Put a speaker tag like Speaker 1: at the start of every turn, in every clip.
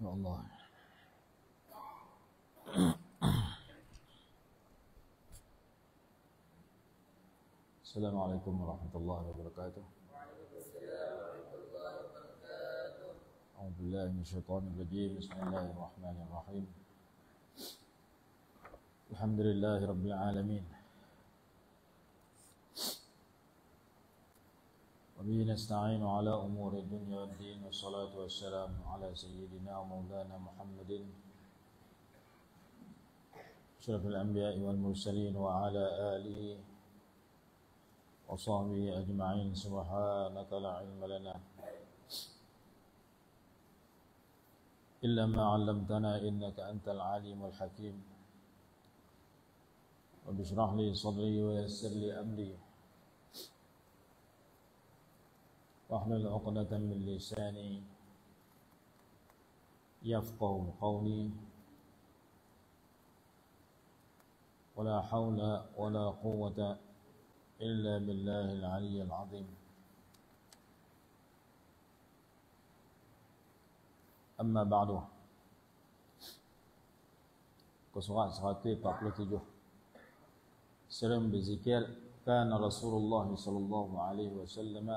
Speaker 1: Ya Allah. Assalamualaikum warahmatullahi wabarakatuh. A'udzu billahi minasyaitonir rajim. Bismillahirrahmanirrahim. Alhamdulillahi rabbil alamin. Wa bihi nasta'inu ala umuri dunya wad din. Wassalatu wassalamu ala sayyidina wa maulana Muhammadin asyrafil anbiya'i wal mursalin wa ala alihi wa sahbihi ajma'in. Subhanaka la ilma lana illa ma 'allamtana innaka antal alimul hakim. Rabbi shrah li sadri wa yassir li amri wahlul 'uqdatam min lisani yafqahu qawli. Wala haula wala quwwata illa billahil aliyyil azim. Amma ba'du. Surat 147. Sering berzikir, kana Rasulullah sallallahu alaihi wasallam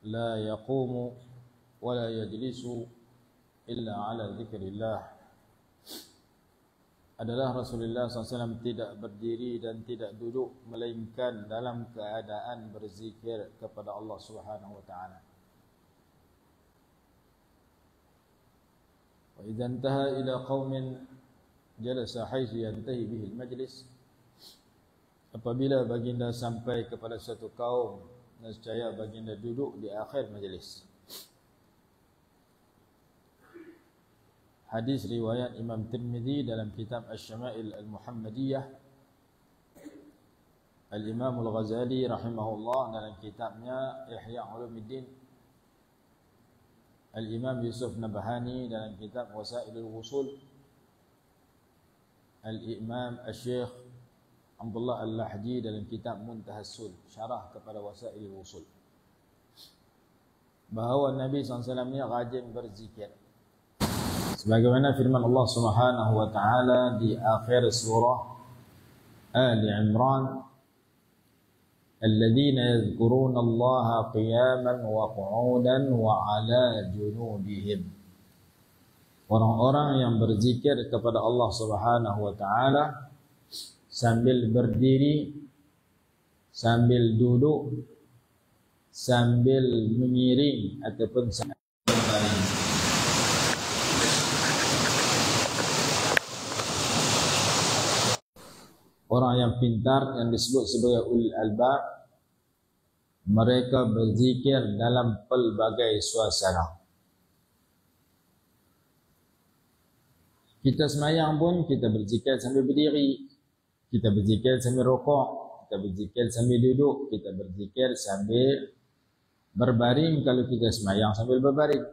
Speaker 1: la yaqumu wa la yajlisu illa ala dzikrillah. Adalah Rasulullah SAW tidak berdiri dan tidak duduk melainkan dalam keadaan berzikir kepada Allah Subhanahu wa taala. Wa idza intaha ila qaumin jalasa haitsu yantahi bihi al-majlis. Apabila baginda sampai kepada suatu kaum, nescaya baginda duduk di akhir majlis. Hadis riwayat Imam Tirmizi dalam kitab Asy-Syama'il Al-Muhammadiyah. Al-Imam Al-Ghazali rahimahullah dalam kitabnya Ihya Ulumuddin. Al-Imam Yusuf Nabhani dalam kitab Wasailul Wusul. Al-Imam Asy-Syaikh Abdullah Al-Lahdi dalam kitab Muntahas Sul, syarah kepada Wasailul Wusul, bahawa Nabi SAW ni rajin berzikir. Sebagaimana firman Allah Subhanahu wa taala di akhir surah Ali Imran, alladzina yadhkuruna Allaha qiyaman wa qu'udan wa 'ala junubihim. Orang-orang yang berzikir kepada Allah Subhanahu wa taala sambil berdiri, sambil duduk, sambil mengiring ataupun sambil berbaring. Orang yang pintar yang disebut sebagai ulul albab, mereka berzikir dalam pelbagai suasana. Kita semayang pun kita berzikir sambil berdiri, kita berzikir sambil rukuk, kita berzikir sambil duduk, kita berzikir sambil berbaring kalau kita semayang sambil berbaring.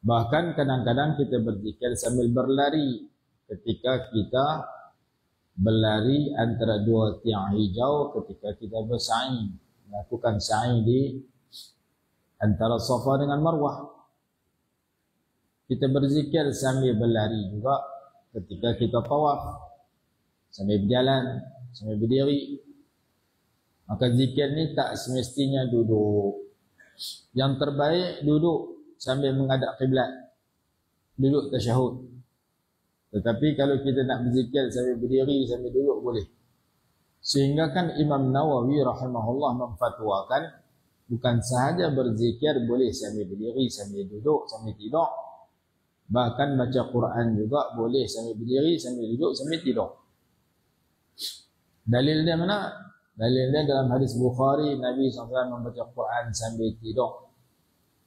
Speaker 1: Bahkan kadang-kadang kita berzikir sambil berlari ketika kita berlari antara dua tiang hijau, ketika kita bersa'i, melakukan sa'i di antara Safa dengan Marwah. Kita berzikir sambil berlari juga ketika kita tawaf, sambil berjalan, sambil berdiri. Maka zikir ni tak semestinya duduk. Yang terbaik duduk sambil menghadap kiblat, duduk tasyahud. Tetapi kalau kita nak berzikir sambil berdiri, sambil duduk boleh. Sehingga kan Imam Nawawi rahimahullah memfatwakan bukan sahaja berzikir boleh sambil berdiri, sambil duduk, sambil tidur. Bahkan baca Quran juga boleh sambil berdiri, sambil duduk, sambil tidur. Dalil dia mana? Dalil dia dalam hadis Bukhari, Nabi SAW membaca Quran sambil tidur.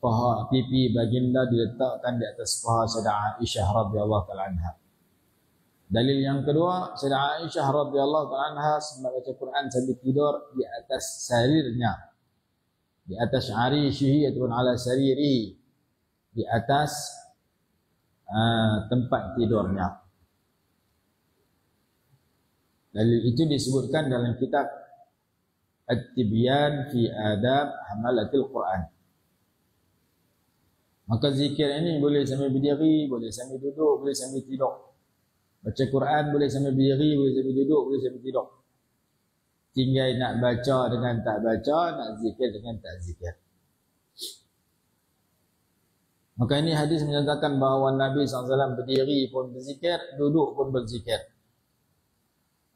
Speaker 1: Paha pipi baginda diletakkan di atas paha Sayyidah Aisyah radhiyallahu ta'ala anha. Dalil yang kedua, Sayyidah Aisyah radhiyallahu ta'ala anha membaca Quran sambil tidur di atas sarirnya, di atas arishihi ataupun ala saririhi, di atas tempat tidurnya. Dalil itu disebutkan dalam kitab At-Tibyan fi adab hamalatil Quran. Maka zikir ini boleh sambil berdiri, boleh sambil duduk, boleh sambil tidur. Baca Quran boleh sambil berdiri, boleh sambil duduk, boleh sambil tidur. Tinggal nak baca dengan tak baca, nak zikir dengan tak zikir. Maka ini hadis menyatakan bahawa Nabi SAW berdiri pun berzikir, duduk pun berzikir.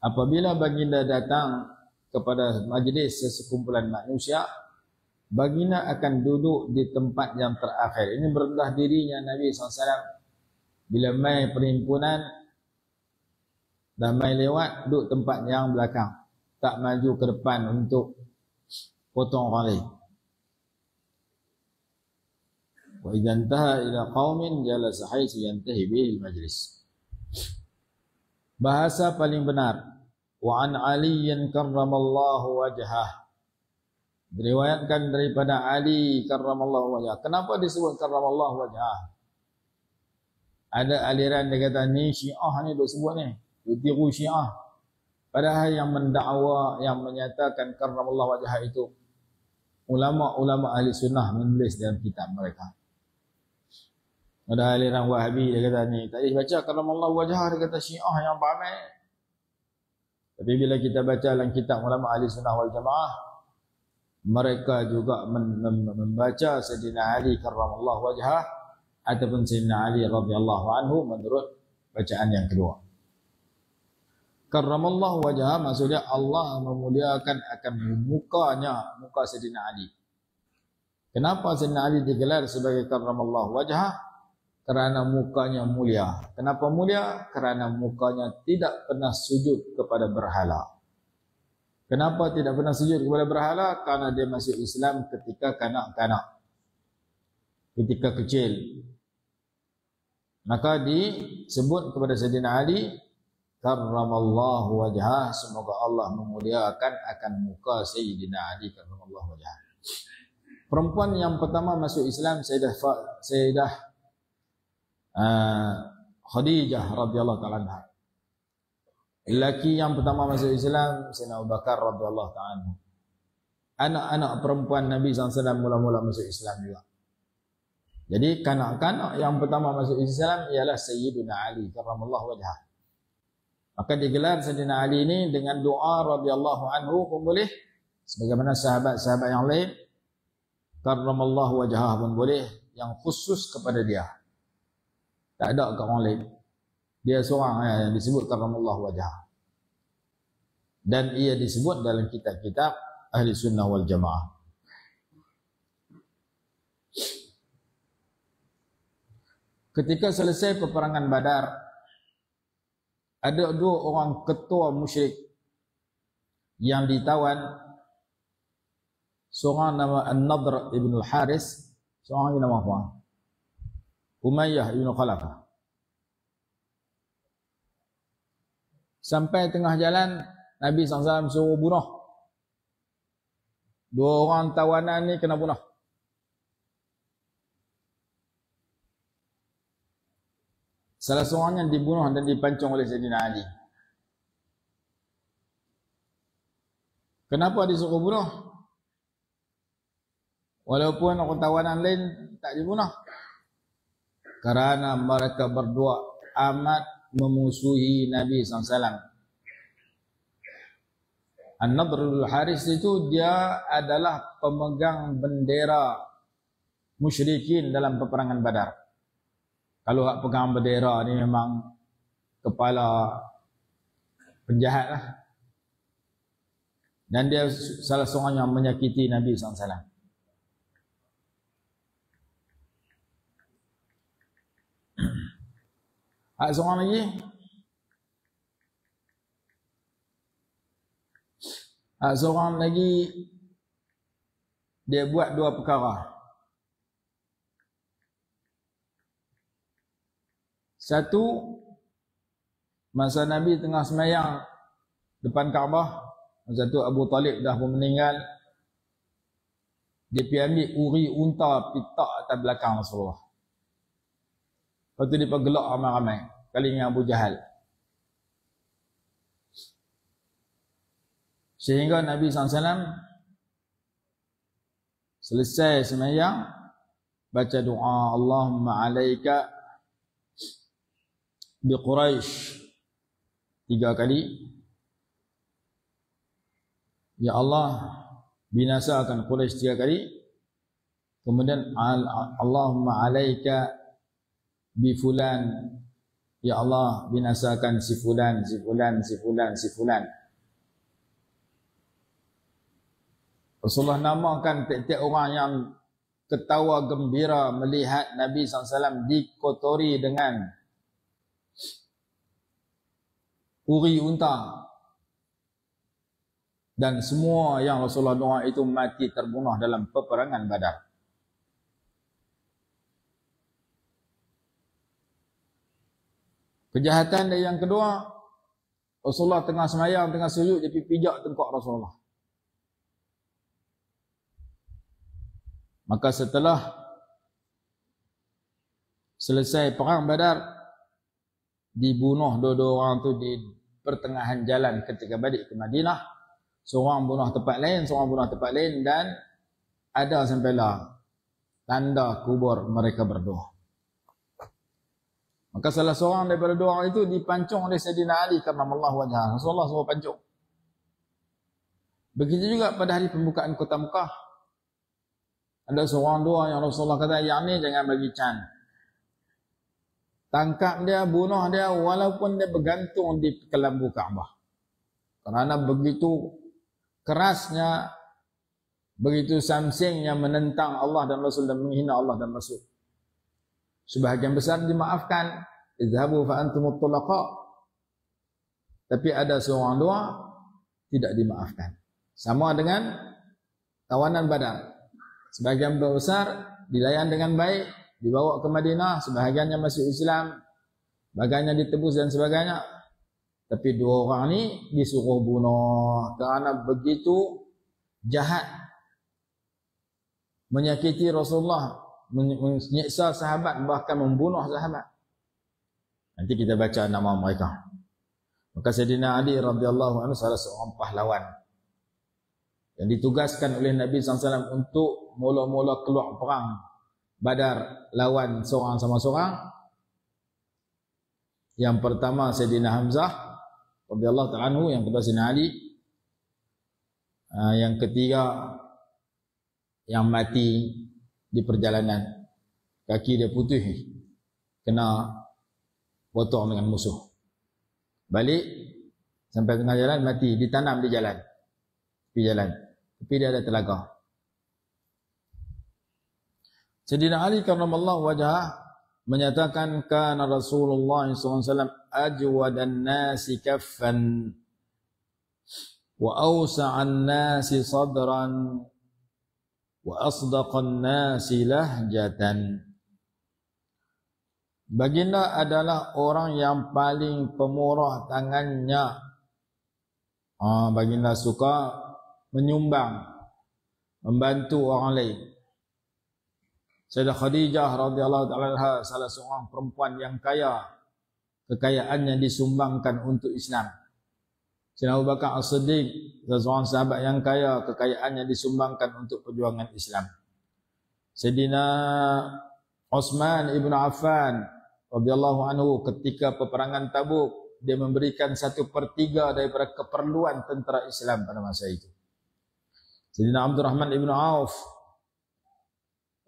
Speaker 1: Apabila baginda datang kepada majlis sesekumpulan manusia, baginda akan duduk di tempat yang terakhir. Ini merendah dirinya Nabi SAW. Bila mai perhimpunan, dah mai lewat, duduk tempat yang belakang. Tak maju ke depan untuk potong orang lain. Wa idza intaha ila qaumin jalasa haitsu yantahi bihi al-majlis. Bahasa paling benar. Wa an Aliyin karramallahu wajhah. Diriwayatkan daripada Ali karramallahu wajhah. Kenapa disebut karramallahu wajhah? Ada aliran dia kata ni Syiah ni duk sebut ni, duk tiru Syiah. Padahal yang mendakwa, yang menyatakan karramallahu wajhah itu ulama-ulama ahli sunnah menulis dalam kitab mereka. Ada aliran Wahabi dia kata ni, tak boleh baca karramallahu wajhah, dia kata Syiah yang pamer. Tapi bila kita baca dalam kitab ulama ahli sunnah wal jamaah, mereka juga membaca Sayyidina Ali karramallahu wajhah ataupun Sayyidina Ali radhiyallahu anhu menurut bacaan yang kedua. Karramallahu wajhah maksudnya Allah memuliakan akan mukanya, muka Sayyidina Ali. Kenapa Sayyidina Ali digelar sebagai karramallahu wajhah? Kerana mukanya mulia. Kenapa mulia? Kerana mukanya tidak pernah sujud kepada berhala. Kenapa tidak pernah sujud kepada berhala? Karena dia masuk Islam ketika kanak-kanak, ketika kecil. Maka disebut kepada Sayyidina Ali karramallahu wajhah, semoga Allah memuliakan akan muka Sayyidina Ali karramallahu wajhah. Perempuan yang pertama masuk Islam Sayyidah Khadijah radhiyallahu ta'ala anha. Lelaki yang pertama masuk Islam Sayyidina Abu Bakar radhiyallahu ta'ala anhu. Anak-anak perempuan Nabi SAW mula-mula masuk Islam juga. Jadi kanak-kanak yang pertama masuk Islam ialah Sayyidina Ali karramallahu wajhah. Maka digelar Sayyidina Ali ini dengan doa radhiyallahu anhu pun boleh, sebagaimana sahabat-sahabat yang lain. Karramallahu wajhah pun boleh, yang khusus kepada dia. Tak ada kat orang lain. Dia seorang yang disebut karramallahu wajhah. Dan ia disebut dalam kitab-kitab ahli sunnah wal jamaah. Ketika selesai peperangan Badar, ada dua orang ketua musyrik yang ditawan. Seorang nama An-Nadr ibn al-Haris, seorang nama apa? Umayyah ibn Khalafah. Sampai tengah jalan, Nabi SAW suruh bunuh. Dua orang tawanan ni kena bunuh. Salah seorangnya dibunuh dan dipancung oleh Sayyidina Ali. Kenapa disuruh bunuh? Walaupun orang tawanan lain tak dibunuh. Kerana mereka berdua amat memusuhi Nabi SAW. An-Nadr al-Haris itu dia adalah pemegang bendera musyrikin dalam peperangan Badar. Kalau hak pegang bendera ni memang kepala penjahat lah. Dan dia salah seorang yang menyakiti Nabi SAW. Hak seorang lagi. Hak seorang lagi dia buat dua perkara. Satu, masa Nabi tengah semayang depan Kaabah, masa tu Abu Talib dah pun meninggal, dia pergi ambil uri unta pitak atas belakang Rasulullah. Lepas tu dia pergelak ramai-ramai kali dengan Abu Jahal. Sehingga Nabi SAW Selesai sembahyang, baca doa Allahumma alaika bi Quraisy 3 kali. Ya Allah, binasakan Quraisy 3 kali. Kemudian Allahumma alaika bi fulan. Ya Allah, binasakan si fulan, si fulan, si fulan, si fulan. Rasulullah namakan tiap-tiap orang yang ketawa gembira melihat Nabi SAW dikotori dengan uri unta. Dan semua yang Rasulullah doa itu mati terbunuh dalam peperangan Badar. Kejahatan dia yang kedua, Rasulullah tengah semayang, tengah sujud, dia pijak tengkok Rasulullah. Maka setelah selesai perang Badar, dibunuh dua-dua orang tu di pertengahan jalan ketika balik ke Madinah. Seorang bunuh tempat lain, seorang bunuh tempat lain, dan ada sampailah tanda kubur mereka berdua. Maka salah seorang daripada dua orang itu dipancung oleh Sayyidina Ali karramallahu wajhah. Rasulullah suruh pancung. Begitu juga pada hari pembukaan kota Mekah. Ada seorang dua yang Rasulullah kata, yang ni jangan bagi can. Tangkap dia, bunuh dia walaupun dia bergantung di kelambu Kaabah. Kerana begitu kerasnya, begitu samsingnya menentang Allah dan Rasul dan menghina Allah dan Rasul. Sebahagian besar dimaafkan, izhabu fa antumut tulaqa. Tapi ada seorang dua tidak dimaafkan. Sama dengan tawanan Badar. Sebahagian besar dilayan dengan baik, dibawa ke Madinah, sebahagiannya masuk Islam, bagiannya ditebus dan sebagainya. Tapi dua orang ni disuruh bunuh kerana begitu jahat, menyakiti Rasulullah, menyiksa sahabat, bahkan membunuh sahabat. Nanti kita baca nama mereka. Maka Sayyidina Ali radhiyallahu anhu salah seorang pahlawan yang ditugaskan oleh Nabi SAW untuk mula-mula keluar perang Badar lawan seorang sama seorang. Yang pertama Sayyidina Hamzah radhiyallahu ta'ala anhu, yang kedua Sayyidina Ali, yang ketiga yang mati di perjalanan, kaki dia putih, kena potong dengan musuh. Balik sampai tengah jalan mati, ditanam di jalan, tapi dia ada telaga. Sayyidina Ali karramallahu wajhah menyatakan, kana Rasulullah SAW ajwadan nasi kaffan wa awsa'an nasi sadran wa asdaqan nasi lahjatan. Baginda adalah orang yang paling pemurah tangannya. Baginda suka menyumbang, membantu orang lain. Sayyidah Khadijah radhiyallahu ta'ala anha salah seorang perempuan yang kaya, kekayaannya disumbangkan untuk Islam. Sayyidina Abu Bakar As-Siddiq, seorang sahabat yang kaya, kekayaannya disumbangkan untuk perjuangan Islam. Sayyidina Utsman ibn Affan radhiyallahu anhu ketika peperangan Tabuk, dia memberikan 1/3 daripada keperluan tentera Islam pada masa itu. Sayyidina Abdurrahman ibn Auf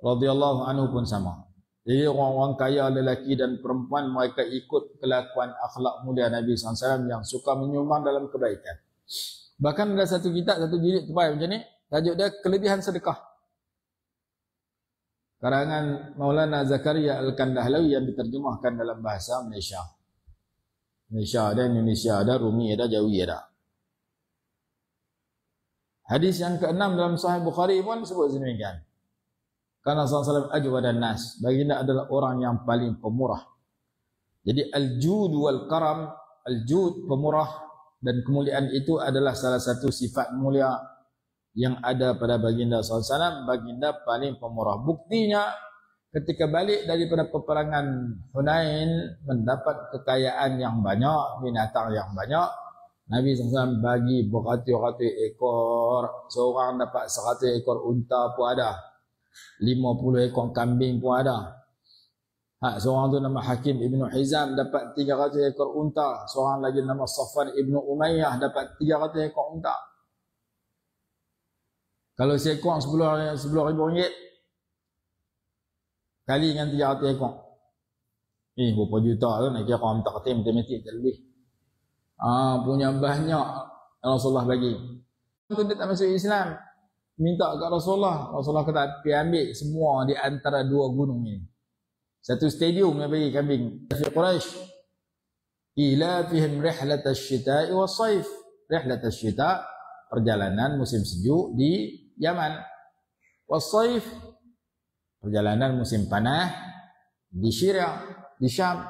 Speaker 1: radhiyallahu anhu pun sama. Jadi orang-orang kaya lelaki dan perempuan, mereka ikut kelakuan akhlak mulia Nabi SAW yang suka menyumbang dalam kebaikan. Bahkan ada satu kitab, satu jilid tebal macam ni, tajuk dia Kelebihan Sedekah, karangan Maulana Zakaria Al-Kandahlawi yang diterjemahkan dalam bahasa Malaysia. Malaysia ada, Indonesia ada, Rumi ada, Jawi ada. Hadis yang ke-6 dalam Sahih Bukhari pun sebut sedemikian. Karena SAW ajwadan nas, baginda adalah orang yang paling pemurah. Jadi al-jud wal karam, al-jud pemurah dan kemuliaan itu adalah salah satu sifat mulia yang ada pada baginda SAW. Baginda paling pemurah. Buktinya ketika balik daripada peperangan Hunain, mendapat kekayaan yang banyak, binatang yang banyak, Nabi SAW bagi beratus-ratus ekor. Seorang dapat 100 ekor unta pun ada. 50 ekor kambing pun ada. Seorang tu nama Hakim Ibn Hizam dapat 300 ekor unta. Seorang lagi nama Safwan Ibn Umayyah dapat 300 ekor unta. Kalau seekor 10 ribu ringgit kali dengan 300 ekor. Berapa juta tu nak kira orang tak kerti matematik tak lebih. Punya banyak Rasulullah bagi. Itu dia tak masuk Islam. Minta kat Rasulullah. Rasulullah kata, pergi ambil semua di antara dua gunung ini. Satu stadium yang bagi kambing. Fi Quraisy. Ila fihim rihlat asy-syita'i was-saif. Rihlat asy-syita' perjalanan musim sejuk di Yaman. Was-saif perjalanan musim panas di Syria, di Syam.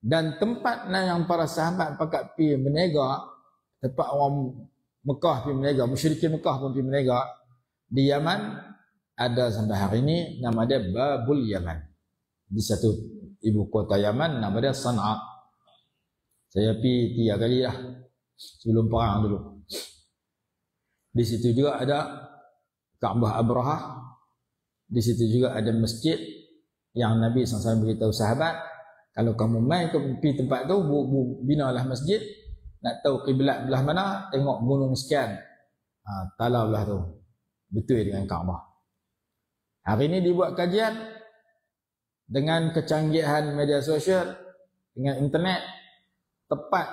Speaker 1: Dan tempat yang para sahabat pakat pergi berniaga, tempat orang Mekah pergi berniaga, musyrikin Mekah pun pergi berniaga di Yaman, ada sampai hari ini nama dia Babul Yaman. Di satu ibu kota Yaman nama dia Sana'a. Saya pergi 3 kali lah sebelum perang dulu. Di situ juga ada Kaabah Abrahah. Di situ juga ada masjid yang Nabi SAW beritahu sahabat, kalau kamu main ke pergi tempat tu, binalah masjid. Nak tahu kiblat belah mana, tengok gunung sekian. Tala belah tu. Betul dengan Kaabah. Hari ini dibuat kajian dengan kecanggihan media sosial, dengan internet, tepat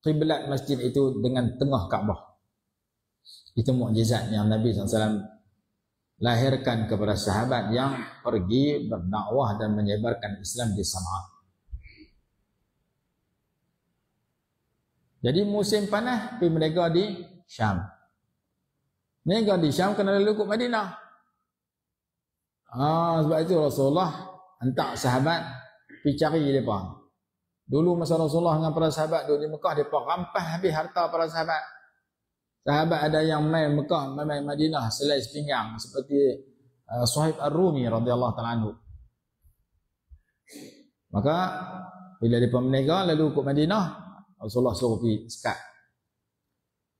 Speaker 1: kiblat masjid itu dengan tengah Kaabah. Itu mukjizat yang Nabi SAW lahirkan kepada sahabat yang pergi berdakwah dan menyebarkan Islam di Sana'a. Jadi musim panas pergi berniaga di Syam. Berniaga di Syam kena lalu ke Madinah. Sebab itu Rasulullah hantar sahabat pergi cari mereka. Dulu masa Rasulullah dengan para sahabat duduk di Mekah, mereka rampas habis harta para sahabat. Sahabat ada yang main Mekah, main Madinah selai sepinggang seperti Suhaib Ar-Rumi radhiyallahu ta'ala anhu. Maka bila mereka berniaga lalu ke Madinah, Rasulullah suruh pergi sekat.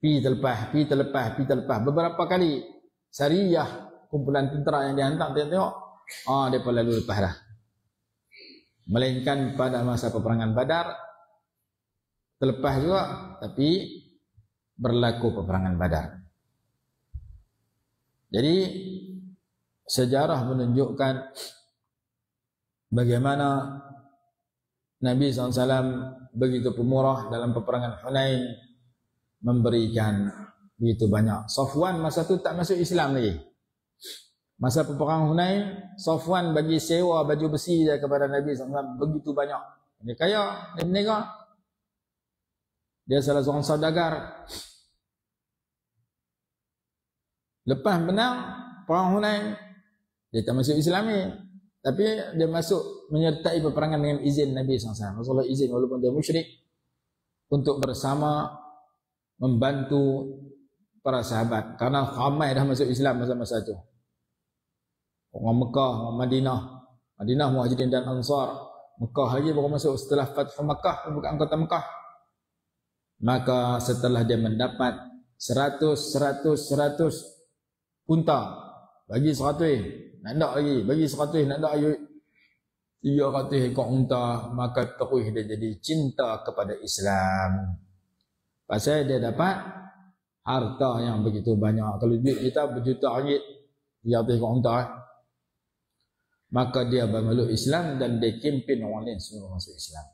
Speaker 1: Pergi terlepas. Beberapa kali Sariyah, kumpulan tentera yang dihantar, tengok. Mereka lalu lepas dah. Melainkan pada masa peperangan Badar, terlepas juga, tapi berlaku peperangan Badar. Jadi, sejarah menunjukkan bagaimana Nabi SAW begitu pemurah dalam peperangan Hunain, memberikan begitu banyak. Safwan masa tu tak masuk Islam lagi. Masa peperangan Hunain, Safwan bagi sewa baju besi dia kepada Nabi SAW begitu banyak. Dia kaya, dia berniaga. Dia salah seorang saudagar. Lepas menang perang Hunain, dia tak masuk Islam ni. Tapi dia masuk menyertai peperangan dengan izin Nabi SAW. Rasulullah izin walaupun dia musyrik untuk bersama membantu para sahabat. Karena ramai dah masuk Islam masa-masa itu. Orang Mekah, orang Madinah. Madinah Muhajirin dan Ansar. Mekah lagi baru masuk setelah Fathu Makkah, pembukaan kota Mekah. Maka setelah dia mendapat 100 unta, bagi 100, nak tak lagi, bagi 100, nak tak lagi 300 ekor unta, maka terus dia jadi cinta kepada Islam. Pasal dia dapat harta yang begitu banyak. Kalau duit kita berjuta ringgit, 300 ekor unta, maka dia bermeluk Islam dan dia kempen orang lain semua masuk Islam.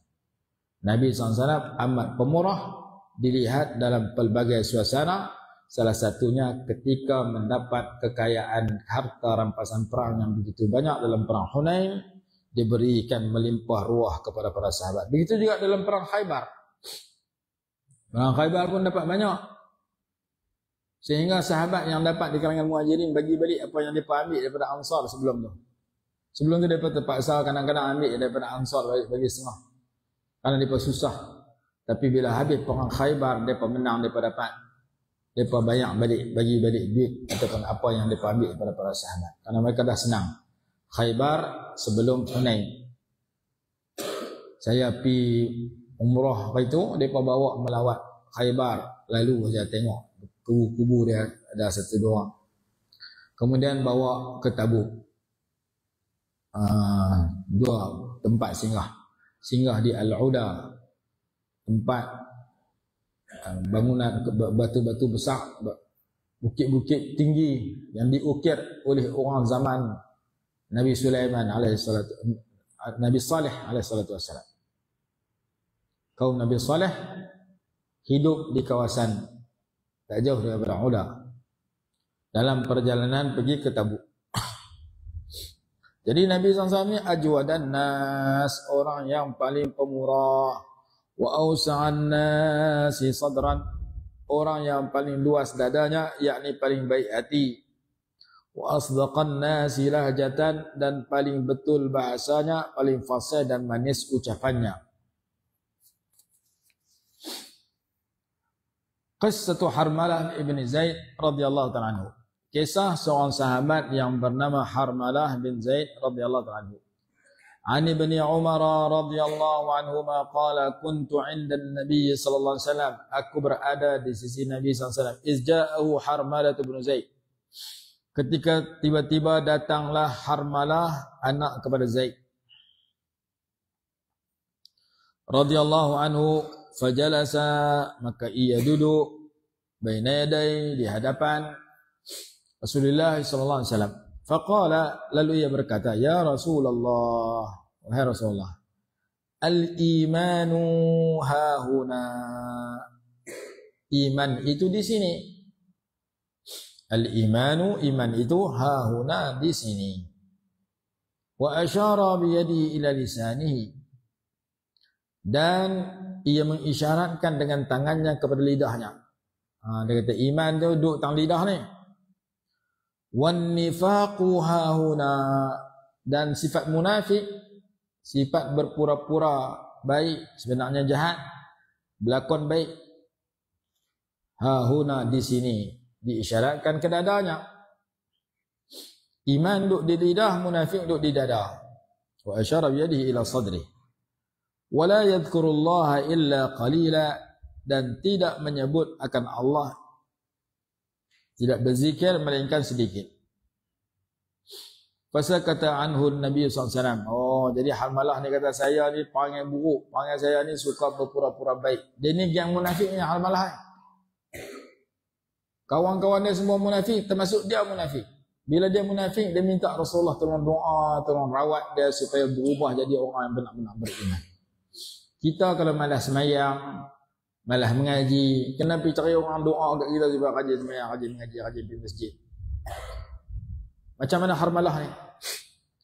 Speaker 1: Nabi SAW amat pemurah, dilihat dalam pelbagai suasana. Salah satunya ketika mendapat kekayaan harta rampasan perang yang begitu banyak dalam perang Hunain, diberikan melimpah ruah kepada para sahabat. Begitu juga dalam perang Khaybar. Perang Khaybar pun dapat banyak. Sehingga sahabat yang dapat di kalangan Muhajirin bagi balik apa yang mereka ambil daripada Ansar sebelum tu. Sebelum tu mereka terpaksa kadang-kadang ambil daripada Ansar bagi setengah. Karena mereka susah. Tapi bila habis perang Khaybar, mereka menang, mereka dapat. Mereka banyak bagi balik duit ataupun apa yang mereka ambil daripada para sahabat. Karena mereka dah senang. Khaybar sebelum Hunain. Saya pergi umrah apa itu, mereka bawa melawat Khaybar, lalu saya tengok kubu-kubu dia ada satu dua. Kemudian bawa ke Tabuk, dua tempat singgah di Al-Uda, tempat bangunan batu-batu besar, bukit-bukit tinggi yang diukir oleh orang zaman Nabi Sulaiman alaihissalatu, Nabi Saleh alaihissalatu wassalam. Kaum Nabi Saleh hidup di kawasan tak jauh daripada Uda dalam perjalanan pergi ke Tabuk. Jadi Nabi SAW ni ajwadan nas, orang yang paling pemurah, wa ausa'an nasi sadran, orang yang paling luas dadanya, yakni paling baik hati, wa asdaqan nasi lahjatan, dan paling betul bahasanya, paling fasih dan manis ucapannya. Qissatu Harmalah ibn Zaid radhiyallahu ta'ala anhu. Kisah seorang sahabat yang bernama Harmalah bin Zaid radhiyallahu ta'ala anhu. An Ibni Umar radhiyallahu anhuma qala kuntu 'inda an-nabiy sallallahu alaihi wasallam, aku berada di sisi Nabi sallallahu alaihi wasallam, izja'ahu Harmalah bin Zaid, ketika tiba-tiba datanglah Harmalah anak kepada Zaid radhiyallahu anhu, fajalasa, maka ia duduk, baina yaday, di hadapan Rasulullah sallallahu alaihi wasallam. Faqala, lalu ia berkata, ya Rasulullah, wahai Rasulullah, al-imanu hahuna, iman itu di sini. Al-imanu, iman itu hahuna, di sini. Wa asyara biyadihi ila lisanihi, dan ia mengisyaratkan dengan tangannya kepada lidahnya. Dia kata iman tu duduk tang lidah ni. Wan nifaqu hahuna, dan sifat munafik, sifat berpura-pura baik, sebenarnya jahat, berlakon baik, hahuna, di sini, diisyaratkan ke dadanya. Iman duduk di lidah, munafik duduk di dada. Wa asyara biyadihi ila sadri. Wa la yadhkurullaha illa qalila, dan tidak menyebut akan Allah, tidak berzikir melainkan sedikit. Pasal kata anhu Nabi SAW. Oh, jadi Harmalah ni kata, saya ni panggil buruk, panggil saya ni suka berpura-pura baik. Dia ni yang munafiknya Harmalah. Kawan-kawan dia semua munafik, termasuk dia munafik. Bila dia munafik, dia minta Rasulullah tolong doa, tolong rawat dia supaya berubah jadi orang yang benar-benar beriman. Kita kalau malas semayang, malah mengaji, kenapa cari orang doa kat kita sebab rajin semayang, rajin mengaji, rajin pergi masjid. Macam mana Harmalah ni?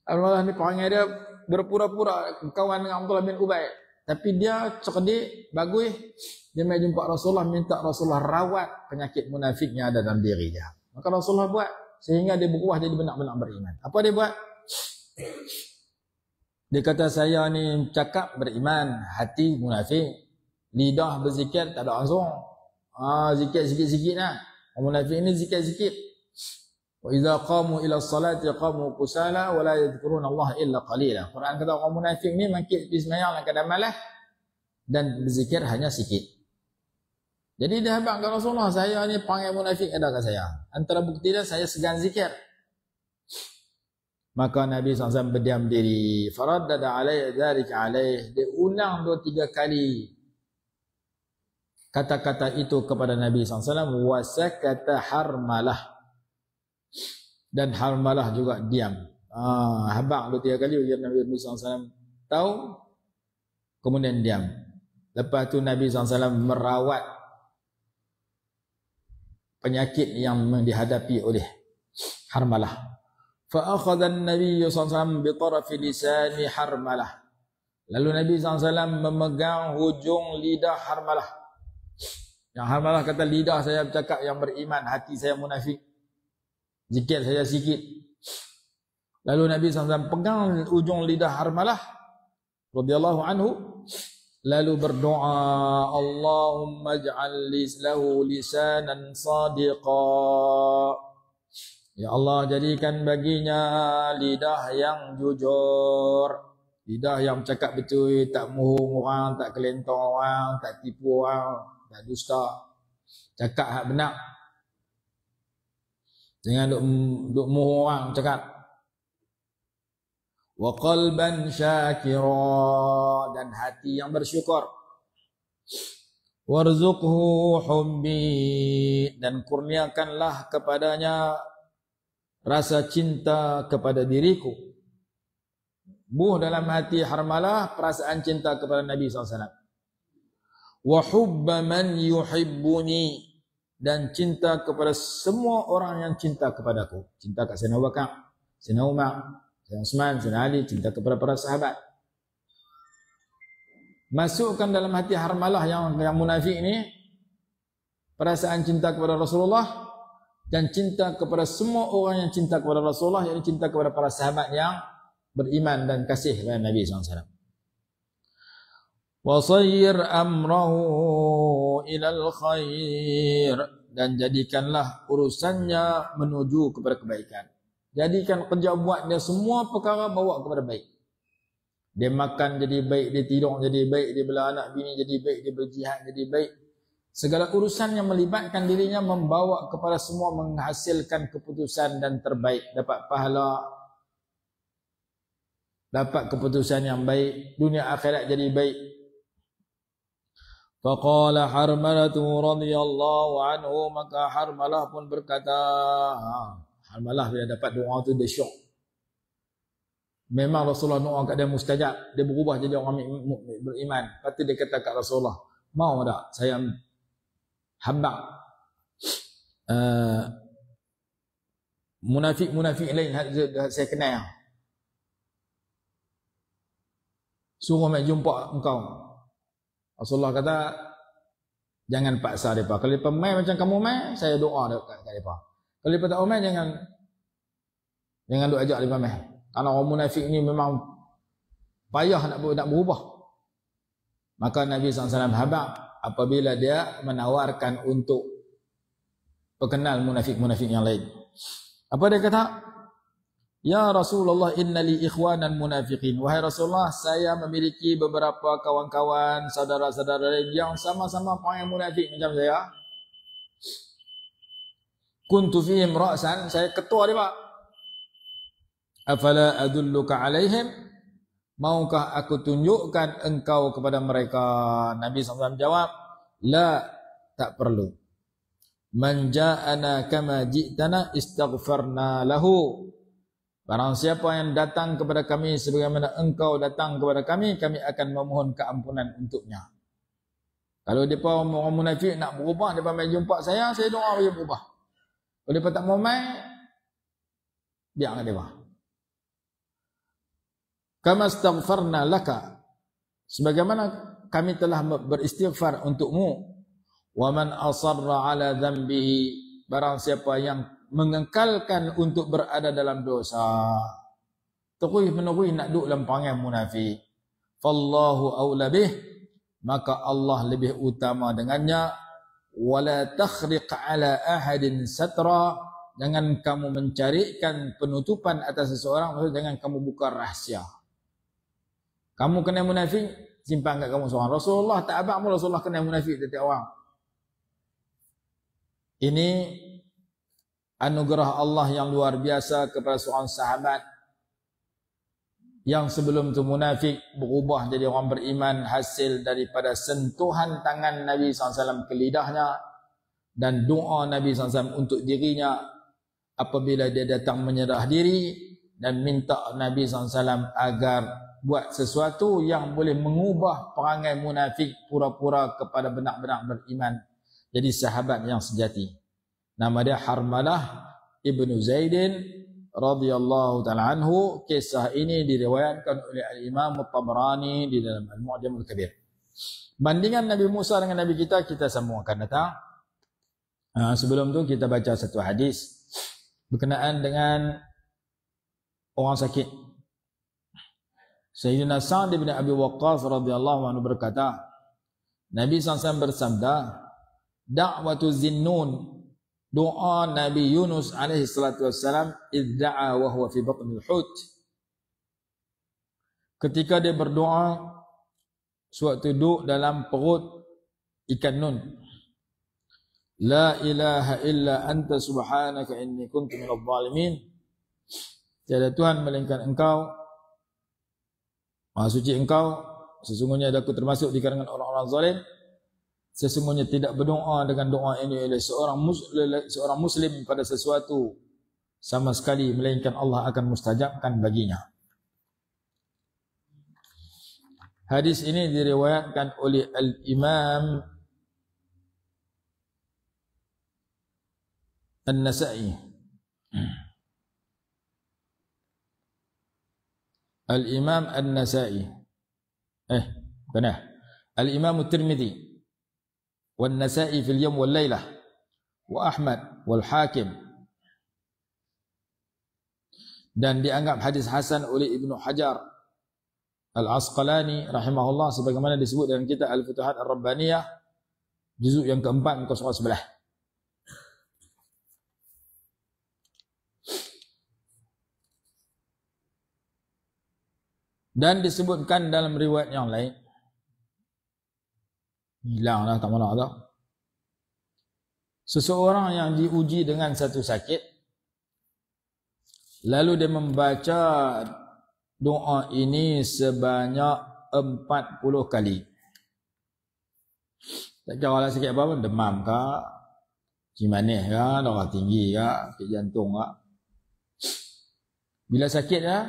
Speaker 1: Harmalah ni perangai dia berpura-pura kawan dengan Abdullah bin Ubay, tapi dia cerdik, bagus. Dia mai jumpa Rasulullah, minta Rasulullah rawat penyakit munafik yang ada dalam diri dia. Maka Rasulullah buat sehingga dia berubah jadi benar-benar beriman. Apa dia buat? Dia kata, saya ni cakap beriman, hati munafik. Lidah berzikir tak ada langsung. Zikir sikit-sikit lah. Orang munafik ni zikir sikit. Wa idza qamu ila salati qamu kusala wa la yadhkuruna Allah illa qalila. Quran kata orang munafik ni mangkit di sembahyang dalam keadaan malas dan berzikir hanya sikit. Jadi dia habaq ke Rasulullah, saya ni panggil munafik ada kat saya. Antara bukti dia, saya segan zikir. Maka Nabi SAW berdiam diri. Faraddada alaihi dzalika alaihi. Dia ulang 2-3 kali kata-kata itu kepada Nabi SAW. Wasakata Harmalah, dan Harmalah juga diam. Habaq 2-3 kali ujian Nabi SAW tahu, kemudian diam. Lepas tu Nabi SAW merawat penyakit yang dihadapi oleh Harmalah. Fa akhadha an-nabiy sallallahu alaihi wasallam bi tarafi lisani Harmalah. Lalu Nabi SAW memegang hujung lidah Harmalah. Yang Harmalah kata, lidah saya bercakap yang beriman, hati saya munafik, zikir saya sikit. Lalu Nabi SAW pegang ujung lidah Harmalah radhiyallahu anhu, lalu berdoa, Allahumma ij'al lahu lisanan sadiqa. Ya Allah, jadikan baginya lidah yang jujur, Lidah yang cakap betul, tak mohong orang, tak kelentong orang, tak tipu orang, tak dusta. Cakap hak benar. Jangan duk mohong orang cakap. Wa qalban syakira, dan hati yang bersyukur. Warzuqhu hubbi, dan kurniakanlah kepadanya rasa cinta kepada diriku. Buh dalam hati Harmalah perasaan cinta kepada Nabi SAW. Wa hubba man yuhibbuni, dan cinta kepada semua orang yang cinta kepadaku. Cinta kat Sayyidina Abu Bakar, Sayyidina Umar, Sayyidina Utsman, Sayyidina Ali, cinta kepada para sahabat. Masukkan dalam hati Harmalah yang munafik ini perasaan cinta kepada Rasulullah dan cinta kepada semua orang yang cinta kepada Rasulullah, yakni cinta kepada para sahabat yang beriman dan kasih kepada Nabi SAW. Wasayyir amrahu ilal khair, dan jadikanlah urusannya menuju kepada kebaikan. Jadikan kerja buat dia semua perkara bawa kepada baik. Dia makan jadi baik, dia tidur jadi baik, dia bela anak bini jadi baik, dia berjihad jadi baik. Segala urusan yang melibatkan dirinya membawa kepada semua menghasilkan keputusan dan terbaik, dapat pahala, dapat keputusan yang baik, dunia akhirat jadi baik. Faqala Harmalatu radhiyallahu anhu, maka Harmalah pun berkata, Harmalah bila dapat doa tu dia syok. Memang Rasulullah doa kat dia mustajab, dia berubah jadi orang beriman. Lepas tu dia kata kat Rasulullah, mau tak saya habaq munafik lain saya kenal, suruh mai jumpa engkau. Rasulullah kata, jangan paksa mereka. Kalau mereka mai macam kamu mai, saya doa dekat mereka. Kalau mereka tak mai, jangan duk ajak mereka mai. Karena orang munafik ni memang payah nak berubah. Maka Nabi SAW habaq apabila dia menawarkan untuk perkenal munafik-munafik yang lain. Apa dia kata? Ya Rasulullah, inna li ikhwanan munafiqin. Wahai Rasulullah, saya memiliki beberapa kawan-kawan, saudara-saudara lain yang sama-sama orang yang munafik macam saya. Kuntu fihim ra'san, saya ketua dia Pak. Afala adulluka alaihim, maukah aku tunjukkan engkau kepada mereka? Nabi SAW jawab, la, tak perlu. Man ja'ana kama ji'tana istaghfarna lahu. Barang siapa yang datang kepada kami sebagaimana engkau datang kepada kami, kami akan memohon keampunan untuknya. Kalau mereka orang munafik nak berubah, mereka mai jumpa saya doa dia berubah. Kalau mereka tak mau mai, biarkan mereka. Kama astaghfarna laka, sebagaimana kami telah beristighfar untukmu. Wa man asarra ala dhanbihi, barang siapa yang mengekalkan untuk berada dalam dosa, terus-menerus nak duduk dalam perangai munafik, fallahu aula bih, maka Allah lebih utama dengannya. Wala takhriq ala ahadin satra, jangan kamu mencarikan penutupan atas seseorang, maksudnya jangan kamu buka rahsia. Kamu kena munafik, simpan kat kamu seorang. Rasulullah tak abang pun Rasulullah kena munafik setiap orang. Ini anugerah Allah yang luar biasa kepada seorang sahabat yang sebelum itu munafik berubah jadi orang beriman hasil daripada sentuhan tangan Nabi SAW ke lidahnya dan doa Nabi SAW untuk dirinya apabila dia datang menyerah diri dan minta Nabi SAW agar buat sesuatu yang boleh mengubah perangai munafik pura-pura kepada benar-benar beriman jadi sahabat yang sejati. Nama dia Harmalah ibnu Zaidin radhiyallahu ta'ala anhu. Kisah ini diriwayatkan oleh Al-Imam At-Tabrani di dalam Al-Mu'jam Al-Kabir. Bandingan Nabi Musa dengan Nabi kita sambung akan datang. Sebelum tu kita baca satu hadis berkenaan dengan orang sakit. Sayyidina Sa'd bin Abi Waqqas radhiyallahu anhu berkata, Nabi SAW bersabda, da'watu zinnun, doa Nabi Yunus alaihi salatu wassalam idda'a wa huwa fi batnil hut. ketika dia berdoa sewaktu duduk dalam perut ikan nun. La ilaha illa anta subhanaka inni kuntu minadh dhalimin. Tiada Tuhan melainkan Engkau, Maha suci Engkau, sesungguhnya aku termasuk di kalangan orang-orang zalim. Sesungguhnya tidak berdoa dengan doa ini oleh seorang muslim pada sesuatu sama sekali melainkan Allah akan mustajabkan baginya. Hadis ini diriwayatkan oleh Al-Imam An-Nasa'i. Al-Imam An-Nasa'i. Benar. Al-Imam At-Tirmidzi والنسائي في اليوم والليلة وأحمد والحاكم, dan dianggap hadis hasan oleh Ibnu Hajar Al-Asqalani rahimahullah sebagaimana disebut dalam kitab Al-Futuhat Ar-Rabbaniyah juzuk yang keempat muka surah 11. Dan disebutkan dalam riwayat yang lain, hilanglah tak mana dah, seseorang yang diuji dengan satu sakit lalu dia membaca doa ini sebanyak 40 kali. Tak kira lah sakit apa-apa, demam ke, cimanih ke, darah tinggi ke, sakit jantung ke. Bila sakit ya,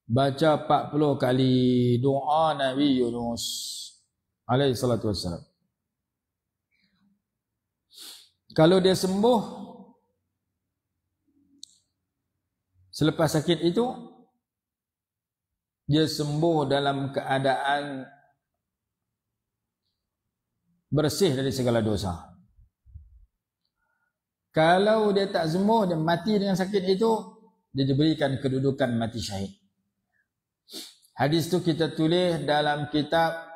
Speaker 1: baca 40 kali doa Nabi Yunus alaihi salatu wassalam. Kalau dia sembuh selepas sakit itu, dia sembuh dalam keadaan bersih dari segala dosa. Kalau dia tak sembuh, dia mati dengan sakit itu, dia diberikan kedudukan mati syahid. Hadis itu kita tulis dalam kitab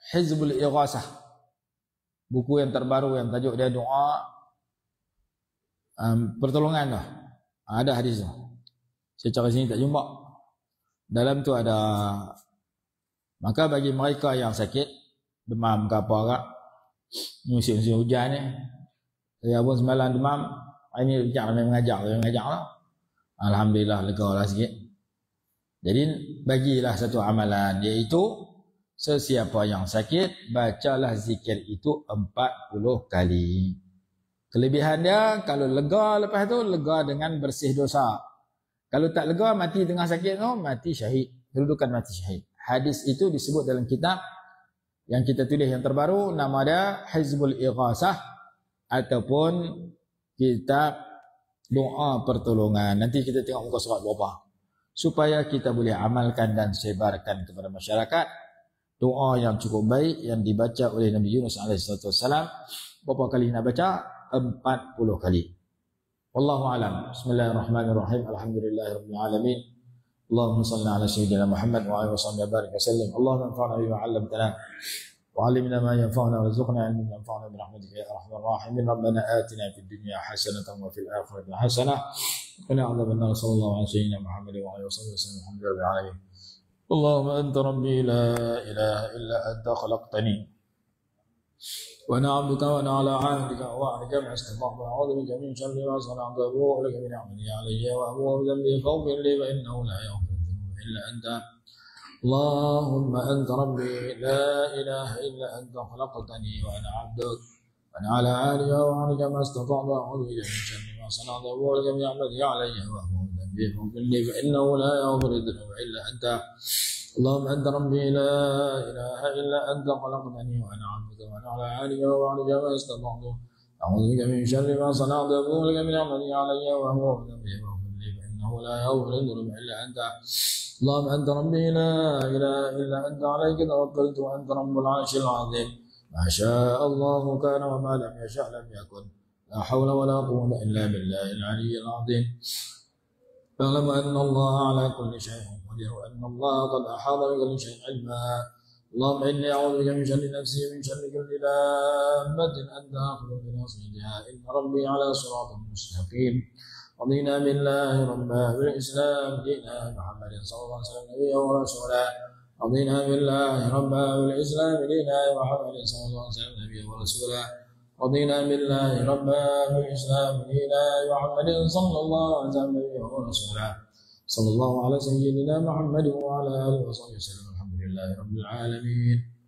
Speaker 1: Hizbul Ighasah, buku yang terbaru yang tajuk dia doa pertolongan lah. Ada hadis tu. Saya cari sini tak jumpa. Dalam tu ada, maka bagi mereka yang sakit demam ke apa ke, musim-musim hujan ni, saya pun semalam demam, hari ni bijak mengajar lah. Alhamdulillah lega lah sikit. Jadi bagilah satu amalan, iaitu sesiapa yang sakit, bacalah zikir itu 40 kali. Kelebihan dia, kalau lega lepas tu, lega dengan bersih dosa. Kalau tak lega, mati tengah sakit tu, mati syahid. Kedudukan mati syahid. Hadis itu disebut dalam kitab yang kita tulis yang terbaru, nama dia Hizbul Ighasah ataupun kitab doa pertolongan. Nanti kita tengok muka surat berapa, supaya kita boleh amalkan dan sebarkan kepada masyarakat doa yang cukup baik yang dibaca oleh Nabi Yunus AS. Berapa kali nak baca? 40 kali. Wallahu alam. Bismillahirrahmanirrahim. Alhamdulillahirabbil alamin. Allahumma shalli ala sayyidina Muhammad wa alihi wasallam barik wasallim. Allahumma anfa'na bima 'allamtana wa 'allimna ma yanfa'una warzuqna 'ilman yanfa'una bi rahmatika ya arhamar rahimin. Rabbana atina fid dunya hasanatan wa fil akhirati hasanah wa qina 'adzabannar. Sallallahu ala sayyidina Muhammad wa alihi wasallam. Alhamdulillahil alamin. اللهم أنت ربي لا إله إلا أنت خلقتني وأنا عبدك وأنا على عهدك ووعدك ما استطعت أعوذ بك من شر ما صنعت أبوء لك بنعمتك علي وأبوء بذنبي فاغفر لي فإنه لا يغفر الذنوب إلا أنت. اللهم أنت ربي لا إله إلا أنت خلقتني وأنا عبدك وأنا على عهدك ووعدك ما استطعت أعوذ بك من شر ما صنعت أبوء لك بنعمتك علي وأبوء بذنبي فاغفر لي فإنه لا يغفر الذنوب إلا أنت. اللهم أنت ربي لا إله إلا أنت خلقتني وأنا عبدك وأنا على عهدك ووعدك ما استطعت أعوذ بك من شر ما صنعت أبوء لك بنعمتك علي وأبوء بذنبي فاغفر لي فإنه لا يغفر الذنوب إلا أنت. اللهم أنت ربي لا إله إلا أنت عليك توكلت وأنت رب العرش العظيم. ما شاء الله كان وما لم يشأ لم يكن. لا حول ولا قوة إلا بالله العلي العظيم. اعلم أن الله على كل شيء قدير وأن الله قد أحاط بكل شيء علما. اللهم إني أعوذ بك من شر نفسي ومن شر كل دابة أنت آخذ بناصيتها إن ربي على صراط مستقيم. رضينا بالله ربا بالإسلام دينا محمد صلى الله عليه وسلم نبيا ورسولا رضينا بالله ربا بالإسلام دينا محمد صلى الله عليه وسلم نبيا ورسولا رضينا بالله ربا بالإسلام دينا محمد صلى الله عليه وسلم نبيا ورسولا صلى الله على سيدنا محمد وعلى آله وصحبه وسلم الحمد لله رب العالمين.